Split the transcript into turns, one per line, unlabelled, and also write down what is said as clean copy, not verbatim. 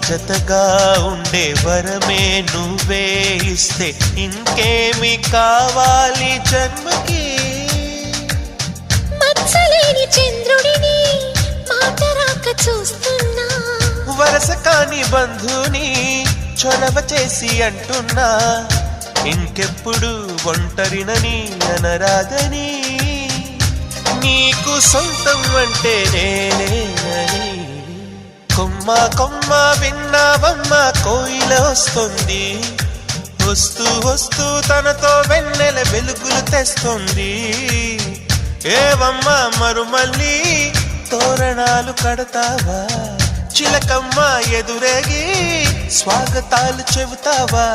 జతగా ఉండే వరమే నువ్వే ఇస్తే ఇంకేమి కావాలి జన్మకి.
మచ్చలేని చంద్రుడిని మాట రాక చూస్తున్నా,
వరస కాని బంధుని చొరవ చేసి అంటున్నా, ఇంకెప్పుడు ఒంటరినని అనరాదని, నీకు సొంతం అంటే నేనేనని. కొమ్మ కొమ్మ విన్నావమ్మ కోయిల వస్తుంది, వస్తూ వస్తూ తనతో వెన్నెల వెలుగులు తెస్తుంది. ఏవమ్మ మరుమల్లి తోరణాలు కడతావా, చిలకమ్మ ఎదురేగి స్వాగతాలు చెబుతావా.